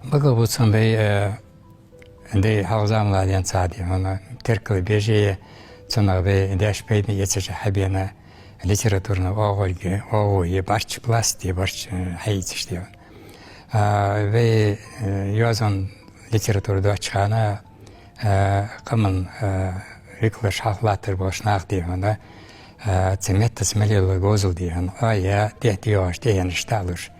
Бага буцам бей дей халзам ладян цади хона теркл бежие цонаг бей деш бейни яцэж хабена литературна оголге ое барч пласти барч хайцштев. Бей язон литературда ачхана каман рикла шахлатер бошнах ди хона цеметтас мелел гозл ди хан ая дятиош диян шталуш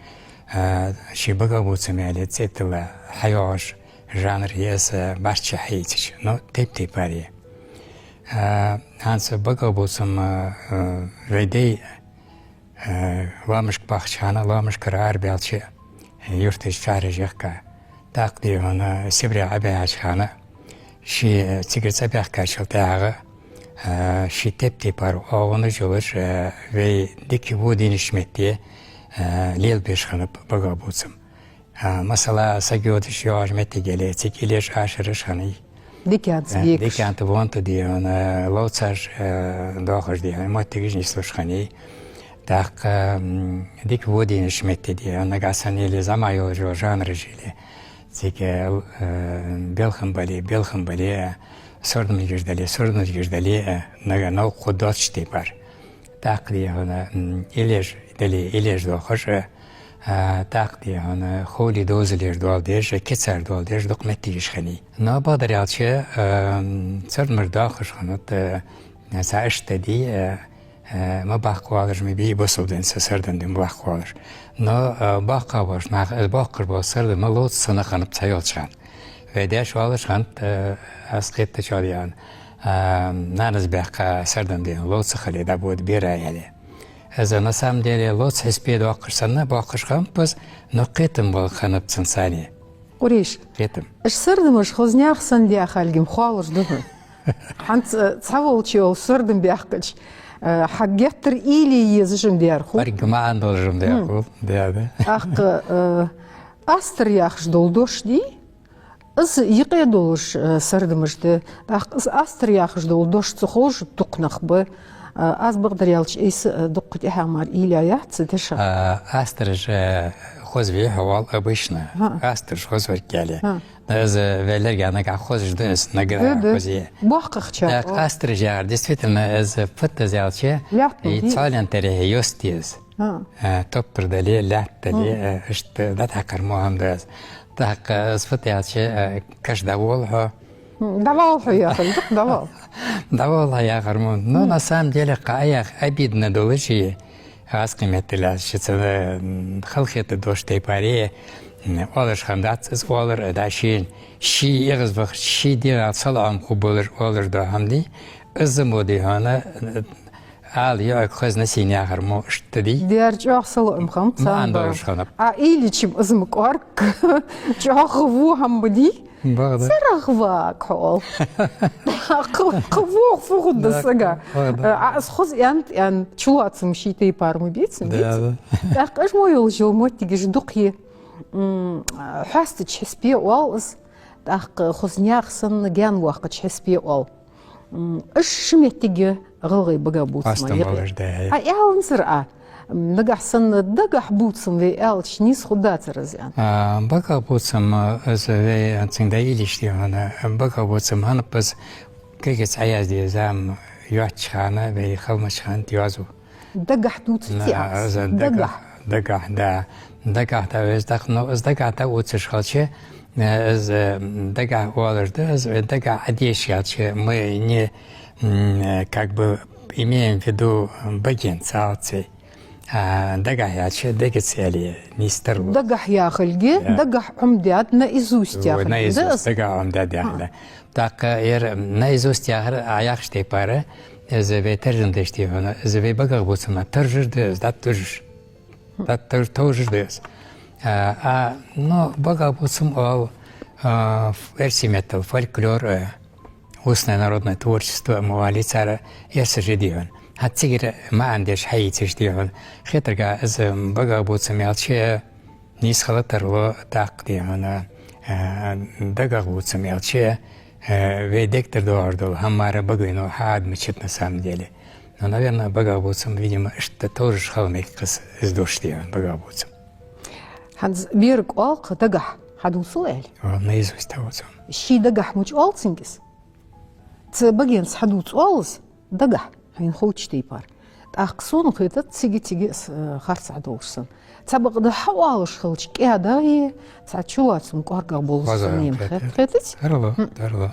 شي بقى بوتسمي تسيتلا حيوش جانر يس بارش حيتش نو تيب باري هانس بقى بوتسم ريدي وامش باخشانا لامش كرار بيالشي يفتش شارج يحكا تاقدي هنا سبري عبي عشانا شي تيجر سبيح كاشل تاعه شي تيب بار اونا جولش وي ديكي بودين شمتي ليل بيشخنب بقى بوتسم مثلا سجودش يوج متى جليتي كيليش عشرش خني ديكانت وانت دي انا لوتساج داخل دي ما تيجيش نسلوش خني داق ديك ودين شمتى دي انا قاسني لي زمايو جو جانر جيلي زيك بيلخم بالي سردم يجدلي نو قدات شتي بار داق دي انا إليش دوخش تاقدي أنا خولي دوزلير دوال ديش كتسر دوال ديش دوق متيش خني نابادر يالشي صار مرداخش خنط ساعشت دي ما باقوالش مبي بسودن سردن دم باقوالش نا باقوالش مع باقر بسرد ما لوت سنة خنط سيالشان وديش والش خنط أسقيت تشاليان نانز باق سردن دي لوت سخلي دابود بيرا يعني إذا نسام ديالي لوتس حسبيد واقرسنا باقرشخم بس نقيتم بالخنب تنساني قريش قيتم اش سردم اش خوزنياخ سنديا خالقم خوالش دهن حنت تصاولتي او سردم بيحقج حقيتر إيلي يزجم ديارخو فرق ما عنده جم ديارخو ديابه اخ أستر ياخش دولدوش دي از يقيدولش سردمش دي اخ أستر ياخش دولدوش تخوش تقنخ به از بقدر يالش إيس دقت إحمر إيليات تدش أسترج خوزوي حوال أبيشنا أسترج خوزوي كالي از ويلر جانا كخوزج دنس نجرا خوزي باقخ شاف أسترج يار действительно از فت زيالشي يتصالن تريه يوستيز توبر دلي لا دلي اشت ده تكر مهم داز تاق از فت يالشي كش داولها داول يا أخي داول داول يا غرمون но на самом деле قايق обидно должи аз قيمتلا شتسه خلخت دوشتي باري олаш хандатсыз олар дашин ши игыз вах ши дира салам хуболер олар да хамди измоди хана ал я хозна синя гармо штди ديار جاخ سلام خم عندوش خنب إيلي تشم اسمك أرك جاخ وو هم بدي بعد سرغوا كول قوو فوق الدسجة أسخز يعني شو أتسمشي تي بارمي بيتسم بيت أقش مو يلجو مو تيجي دقي حست تحسبي والز أق خزنياخ سن جان وقت تحسبي وال إيش شميت تيجي غلغي بقى بوتس ما يقدر يا ونسرع نجح سن دجح بوتسم في ألش نيس خدات رزيان بقى بوتسم از في عندي دي هنا بقى بوتسم هنا بس كيكس عياز دي زام يوتشانا في خلمشان تيازو دجح دوت تياز دجح دا از دخنو از دجح دا وتش خالشي از دجح والر از دجح عديش يالشي мы не как бы имеем в виду багенцалцы دقح يا شيء دقت يالي نيستر دقح يا خلقي دقح عمدات نايزوست يا خلقي دقح عمدات يا خلقي دق ير نايزوست يا خلقي عياقش تي باره إذا بيترجم دشتي هنا إذا بيبقى بوتسما ترجر ديز دا ترجر دا ترجر ديز но بقى بوتسم أو версиметал фольклор устное народное творчество موالي цара يرسجديون هتسير ما عنديش حي تشتيهون خاطر از بقى بوتسم يالشي نيس خلطر و تاقديهون دقا بوتسم يالشي ويدكتر دوردو همارا بقينو حاد مشت на самом деле но наверное бага бутсам видимо что тоже шхалмик кыз издоштион бага бутсам ханз бирк алк дагах حدوصل إلي наизусть тавацам. شي دقح مش ألسنجس تبجينس حدوث ألس دقح هين خوش تيبار أقصون خيطة تيجي خرص عدوسن تبغى ده حوالش خلش كده هي تشوات مقارقة بولس نيم خيطة ترلا